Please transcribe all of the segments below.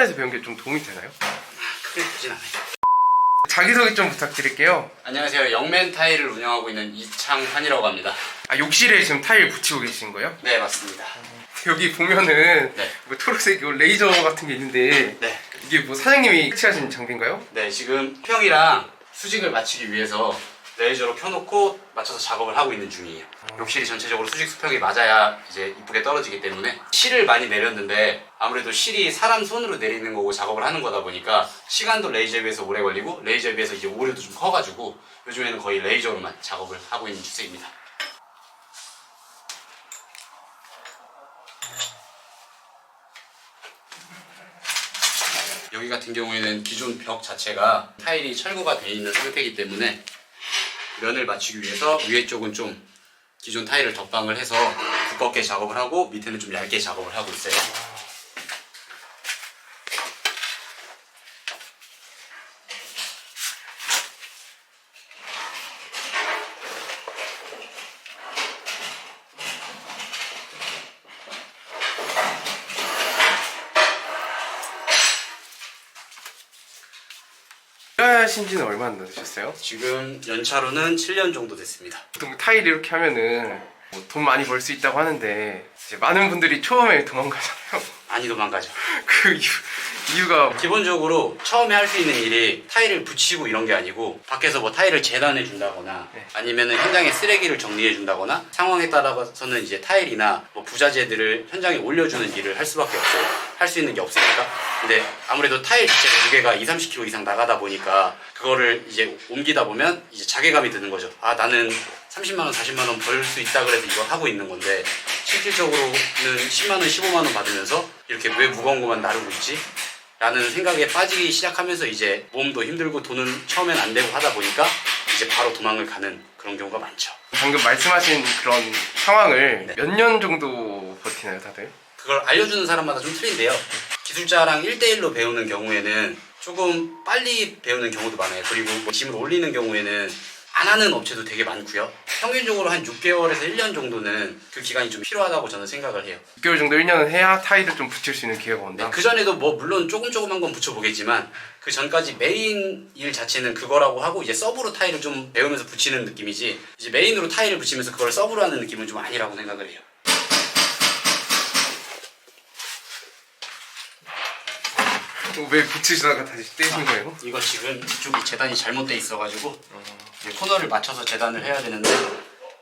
학원에서 배운 게 좀 도움이 되나요? 크게 되진 않아요. 자기소개 좀 부탁드릴게요. 안녕하세요. 영맨 타일을 운영하고 있는 이창환이라고 합니다. 아, 욕실에 지금 타일 붙이고 계신 거예요? 네, 맞습니다. 여기 보면은 네. 뭐 초록색 레이저 같은 게 있는데 네. 이게 뭐 사장님이 설치하신 장비인가요? 네, 지금 수평이랑 수직을 맞추기 위해서 레이저로 켜놓고 맞춰서 작업을 하고 있는 중이에요. 욕실이 전체적으로 수직 수평이 맞아야 이제 이쁘게 떨어지기 때문에 실을 많이 내렸는데 아무래도 실이 사람 손으로 내리는 거고 작업을 하는 거다 보니까 시간도 레이저에 비해서 오래 걸리고 레이저에 비해서 이제 오류도 좀 커가지고 요즘에는 거의 레이저로만 작업을 하고 있는 추세입니다. 여기 같은 경우에는 기존 벽 자체가 타일이 철거가 되어 있는 상태이기 때문에 면을 맞추기 위해서 위에 쪽은 좀 기존 타일을 덧방을 해서 두껍게 작업을 하고 밑에는 좀 얇게 작업을 하고 있어요. 일하신 지는 얼마나 되셨어요? 지금 연차로는 7년 정도 됐습니다. 보통 타일 이렇게 하면은 뭐 돈 많이 벌 수 있다고 하는데 이제 많은 분들이 처음에 도망가잖아요. 많이 도망가죠. 그 이유가 기본적으로 처음에 할 수 있는 일이 타일을 붙이고 이런 게 아니고 밖에서 뭐 타일을 재단해 준다거나 네. 아니면은 현장에 쓰레기를 정리해 준다거나 상황에 따라서는 이제 타일이나 뭐 부자재들을 현장에 올려주는 일을 할 수밖에 없고 할 수 있는 게 없으니까. 근데 아무래도 타일 자체가 무게가 20-30kg 이상 나가다 보니까 그거를 이제 옮기다 보면 이제 자괴감이 드는 거죠. 아, 나는 30만원, 40만원 벌 수 있다 그래서 이걸 하고 있는 건데 실질적으로는 10만원, 15만원 받으면서 이렇게 왜 무거운 것만 나르고 있지? 라는 생각에 빠지기 시작하면서 이제 몸도 힘들고 돈은 처음엔 안 되고 하다 보니까 이제 바로 도망을 가는 그런 경우가 많죠. 방금 말씀하신 그런 상황을 네. 몇 년 정도 버티나요, 다들? 그걸 알려주는 사람마다 좀 틀린데요. 기술자랑 1대1로 배우는 경우에는 조금 빨리 배우는 경우도 많아요. 그리고 뭐 짐을 올리는 경우에는 안 하는 업체도 되게 많고요. 평균적으로 한 6개월에서 1년 정도는 그 기간이 좀 필요하다고 저는 생각을 해요. 6개월 정도 1년은 해야 타일을 좀 붙일 수 있는 기회가 온다? 네, 그 전에도 뭐 물론 조금한 건 붙여보겠지만 그 전까지 메인 일 자체는 그거라고 하고 이제 서브로 타일을 좀 배우면서 붙이는 느낌이지 이제 메인으로 타일을 붙이면서 그걸 서브로 하는 느낌은 좀 아니라고 생각을 해요. 왜 붙이시다가 다시 떼신 거예요? 이거 지금 이쪽이 재단이 잘못돼 있어가지고 이제 코너를 맞춰서 재단을 해야 되는데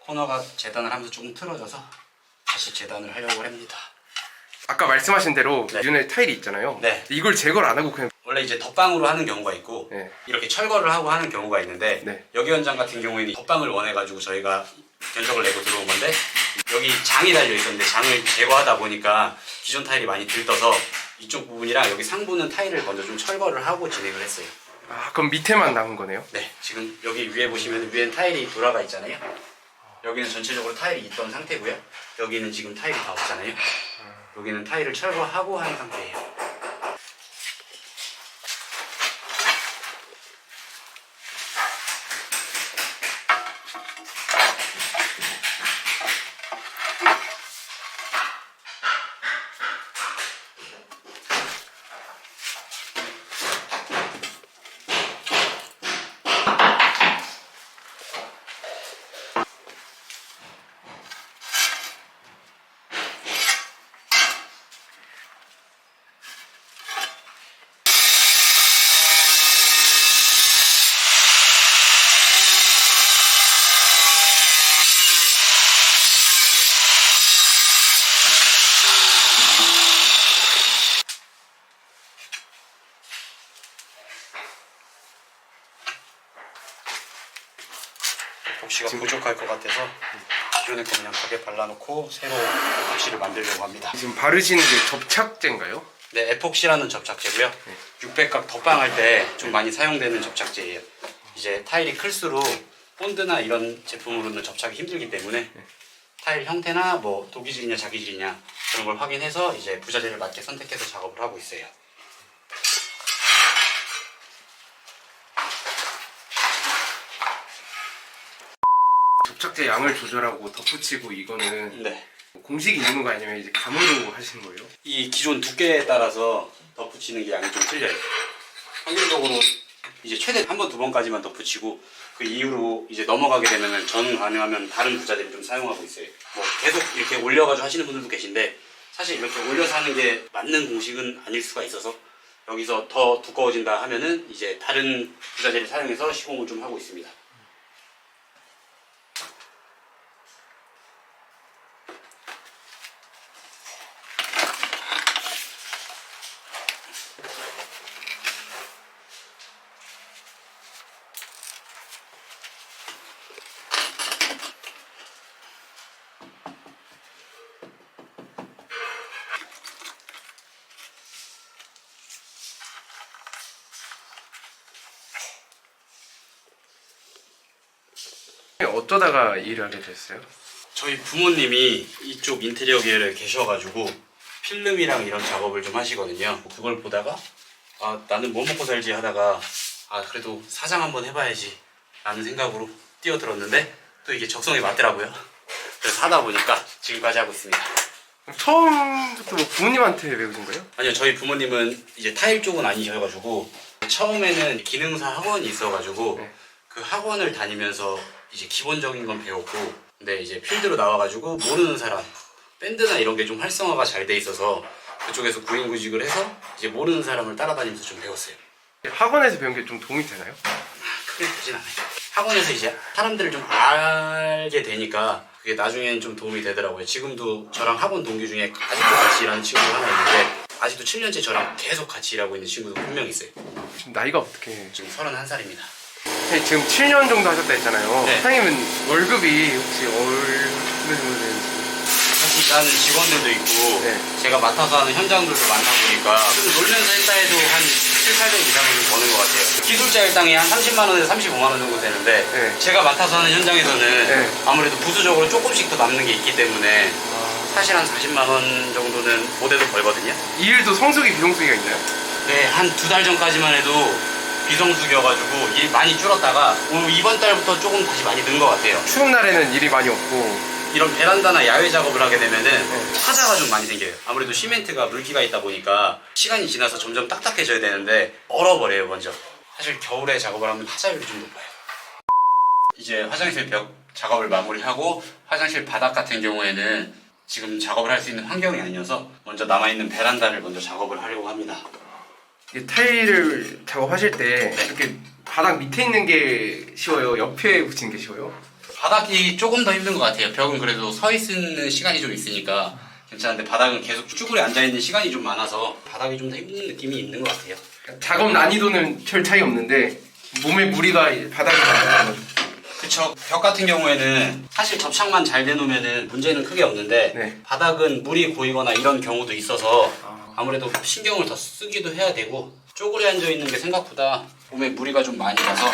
코너가 재단을 하면서 조금 틀어져서 다시 재단을 하려고 합니다. 아까 말씀하신 대로 네. 기존에 타일이 있잖아요. 네. 이걸 제거를 안 하고 그냥 원래 이제 덧방으로 하는 경우가 있고 네. 이렇게 철거를 하고 하는 경우가 있는데 네. 여기 현장 같은 경우에는 덧방을 원해가지고 저희가 견적을 내고 들어온 건데 여기 장이 달려 있었는데 장을 제거하다 보니까 기존 타일이 많이 들떠서 이쪽 부분이랑 여기 상부는 타일을 먼저 좀 철거를 하고 진행을 했어요. 아, 그럼 밑에만 남은 거네요? 네, 지금 여기 위에 보시면 위엔 타일이 돌아가 있잖아요. 여기는 전체적으로 타일이 있던 상태고요. 여기는 지금 타일이 다 없잖아요. 여기는 타일을 철거하고 한 상태예요. epoxi가 부족할 것 같아서 기존에 거 그냥 벽에 발라놓고 새로 epoxi를 만들려고 합니다. 지금 바르시는 게 접착제인가요? 네, 에폭시라는 접착제고요. 600각 덧방할 때 좀 많이 사용되는 접착제예요. 이제 타일이 클수록 본드나 이런 제품으로는 접착이 힘들기 때문에 타일 형태나 뭐 도기질이냐 자기질이냐 그런 걸 확인해서 이제 부자재를 맞게 선택해서 작업을 하고 있어요. 접착제 양을 조절하고 덧붙이고 이거는 네. 공식이 있는 거 아니면 이제 감으로 하시는 거예요? 이 기존 두께에 따라서 덧붙이는 게 양이 좀 틀려요. 평균적으로 이제 최대 한 번, 두 번까지만 덧붙이고 그 이후로 이제 넘어가게 되면은 전 가능하면 다른 부자재를 좀 사용하고 있어요. 뭐 계속 이렇게 올려가지고 하시는 분들도 계신데 사실 이렇게 올려서 하는 게 맞는 공식은 아닐 수가 있어서 여기서 더 두꺼워진다 하면은 이제 다른 부자재를 사용해서 시공을 좀 하고 있습니다. 어쩌다가 일을 하게 됐어요? 저희 부모님이 이쪽 인테리어 계열에 계셔가지고 필름이랑 이런 작업을 좀 하시거든요. 그걸 보다가 아 나는 뭐 먹고 살지 하다가 아 그래도 사장 한번 해봐야지 라는 생각으로 뛰어들었는데 또 이게 적성에 맞더라고요. 그래서 하다 보니까 지금까지 하고 있습니다. 처음부터 뭐 부모님한테 배우신 거예요? 아니요, 저희 부모님은 이제 타일 쪽은 아니셔가지고 처음에는 기능사 학원이 있어가지고 네. 그 학원을 다니면서 이제 기본적인 건 배웠고 근데 이제 필드로 나와가지고 모르는 사람 밴드나 이런 게 좀 활성화가 잘 돼 있어서 그쪽에서 구인구직을 해서 이제 모르는 사람을 따라다니면서 좀 배웠어요. 학원에서 배운 게 좀 도움이 되나요? 크게 되진 않아요. 학원에서 이제 사람들을 좀 알게 되니까 그게 나중에는 좀 도움이 되더라고요. 지금도 저랑 학원 동기 중에 아직도 같이 일하는 친구가 하나 있는데 아직도 7년째 저랑 계속 같이 일하고 있는 친구도 한 명 있어요. 지금 나이가 어떻게? 지금 31살입니다. 지금 7년 정도 하셨다 했잖아요. 네. 사장님은 월급이 혹시 어느 정도 되는지? 사실 일하는 직원들도 있고 네. 제가 맡아서 하는 현장들도 많다 보니까 좀 놀면서 했다 해도 한 7, 800 이상은 좀 버는 것 같아요. 기술자 일당이 한 30만 원에서 35만 원 정도 되는데 네. 제가 맡아서 하는 현장에서는 네. 아무래도 부수적으로 조금씩 더 남는 게 있기 때문에 사실 한 40만 원 정도는 못해도 벌거든요. 이 일도 성수기 비성수기가 있나요? 네, 한 2달 전까지만 해도 비성수기여가지고 일 많이 줄었다가 오늘 이번 달부터 조금 다시 많이 는 것 같아요. 추운 날에는 일이 많이 없고. 이런 베란다나 야외 작업을 하게 되면은 하자가 좀 많이 생겨요. 아무래도 시멘트가 물기가 있다 보니까 시간이 지나서 점점 딱딱해져야 되는데 얼어버려요 먼저. 사실 겨울에 작업을 하면 하자율이 좀 높아요. 이제 화장실 벽 작업을 마무리하고 화장실 바닥 같은 경우에는 지금 작업을 할 수 있는 환경이 아니어서 먼저 남아있는 베란다를 먼저 작업을 하려고 합니다. 이게 타일을 작업하실 때 이렇게 바닥 밑에 있는 게 쉬워요? 옆에 붙이는 게 쉬워요? 바닥이 조금 더 힘든 것 같아요. 벽은 그래도 서 있는 시간이 좀 있으니까 괜찮은데 바닥은 계속 쭈그려 앉아있는 시간이 좀 많아서 바닥이 좀 더 힘든 느낌이 있는 것 같아요. 작업 난이도는 별 차이 없는데 몸에 무리가 바닥에 닿는 거죠. 그쵸. 벽 같은 경우에는 사실 접착만 잘 내놓으면 문제는 크게 없는데 네. 바닥은 물이 고이거나 이런 경우도 있어서 아. 아무래도 신경을 더 쓰기도 해야 되고 쪼그려 앉아있는 게 생각보다 몸에 무리가 좀 많이 가서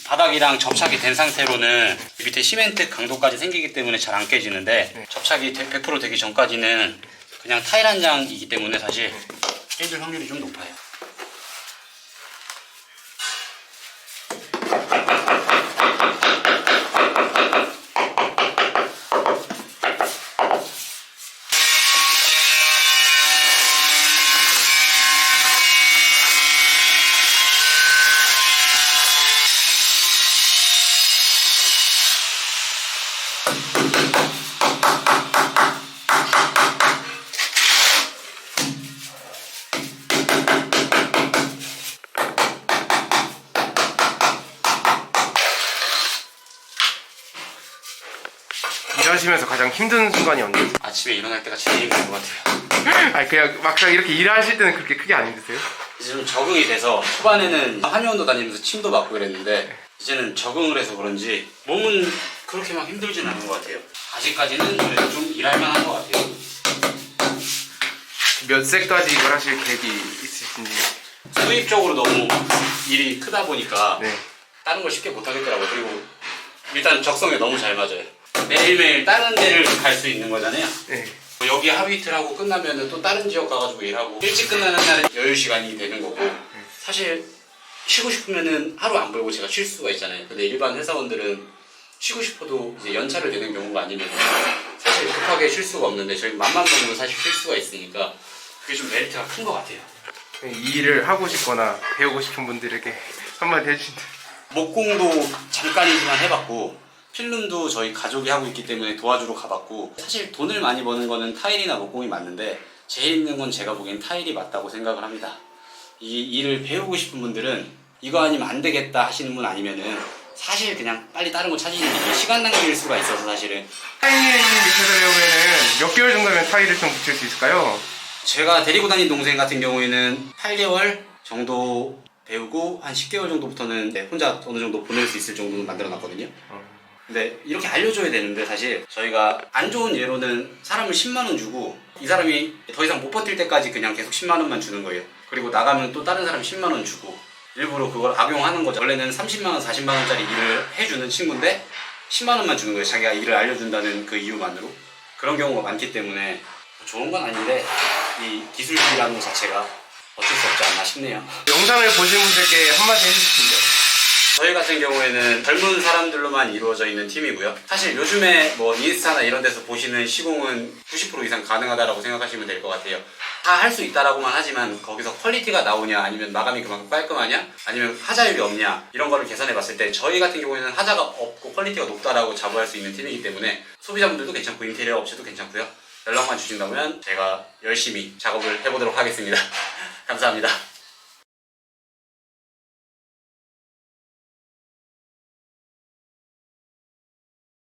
바닥이랑 접착이 된 상태로는 밑에 시멘트 강도까지 생기기 때문에 잘 안 깨지는데 접착이 100% 되기 전까지는 그냥 타일 한 장이기 때문에 사실 깨질 확률이 좀 높아요. 일하시면서 가장 힘든 순간이 언제세요? 아침에 일어날 때가 제일 힘든 것 같아요. 아니 그냥 막상 이렇게 일하실 때는 그렇게 크게 안 힘드세요? 이제 좀 적응이 돼서 초반에는 한의원도 다니면서 침도 맞고 그랬는데 이제는 적응을 해서 그런지 몸은 그렇게 막 힘들진 않은 것 같아요. 아직까지는 그래도 좀 일할 만한 것 같아요. 몇 세까지 이걸 하실 계획이 있으신지. 수입적으로 너무 일이 크다 보니까 네. 다른 걸 쉽게 못 하겠더라고요. 그리고 일단 적성에 너무 잘 맞아요. 매일매일 다른 데를 갈 수 있는 거잖아요. 네. 여기 하루 이틀 하고 끝나면은 또 다른 지역 가가지고 일하고 일찍 끝나는 날은 여유 시간이 되는 거고 사실 쉬고 싶으면은 하루 안 벌고 제가 쉴 수가 있잖아요. 근데 일반 회사원들은 쉬고 싶어도 이제 연차를 내는 경우가 아니면 사실 급하게 쉴 수가 없는데 저희 맘만 먹으면 사실 쉴 수가 있으니까 그게 좀 메리트가 큰 것 같아요. 이 일을 하고 싶거나 배우고 싶은 분들에게 한마디 해주신다. 목공도 잠깐이지만 해봤고 필름도 저희 가족이 하고 있기 때문에 도와주러 가봤고 사실 돈을 많이 버는 거는 타일이나 목공이 맞는데 제일 있는 건 제가 보기엔 타일이 맞다고 생각을 합니다. 이 일을 배우고 싶은 분들은 이거 아니면 안 되겠다 하시는 분 아니면은 사실 그냥 빨리 다른 거 찾으시는 게 시간 낭비일 수가 있어서 사실은 타일 밑에서 배우면은 몇 개월 정도면 타일을 좀 붙일 수 있을까요? 제가 데리고 다닌 동생 같은 경우에는 8개월 정도 배우고 한 10개월 정도부터는 혼자 어느 정도 보낼 수 있을 정도는 만들어 놨거든요. 근데 이렇게 알려줘야 되는데 사실 저희가 안 좋은 예로는 사람을 10만 원 주고 이 사람이 더 이상 못 버틸 때까지 그냥 계속 10만 원만 주는 거예요. 그리고 나가면 또 다른 사람 10만 원 주고 일부러 그걸 악용하는 거죠. 원래는 30만 원, 40만 원짜리 일을 해주는 친구인데 10만 원만 주는 거예요. 자기가 일을 알려준다는 그 이유만으로. 그런 경우가 많기 때문에 좋은 건 아닌데 이 기술이라는 것 자체가 어쩔 수 없지 않나 싶네요. 영상을 보신 분들께 한마디 해주시죠. 저희 같은 경우에는 젊은 사람들로만 이루어져 있는 팀이고요. 사실 요즘에 뭐 인스타나 이런 데서 보시는 시공은 90% 이상 가능하다라고 생각하시면 될 것 같아요. 다 할 수 있다라고만 하지만 거기서 퀄리티가 나오냐 아니면 마감이 그만큼 깔끔하냐 아니면 하자율이 없냐 이런 거를 계산해 봤을 때 저희 같은 경우에는 하자가 없고 퀄리티가 높다라고 자부할 수 있는 팀이기 때문에 소비자분들도 괜찮고 인테리어 업체도 괜찮고요. 연락만 주신다면 제가 열심히 작업을 해보도록 하겠습니다. 감사합니다.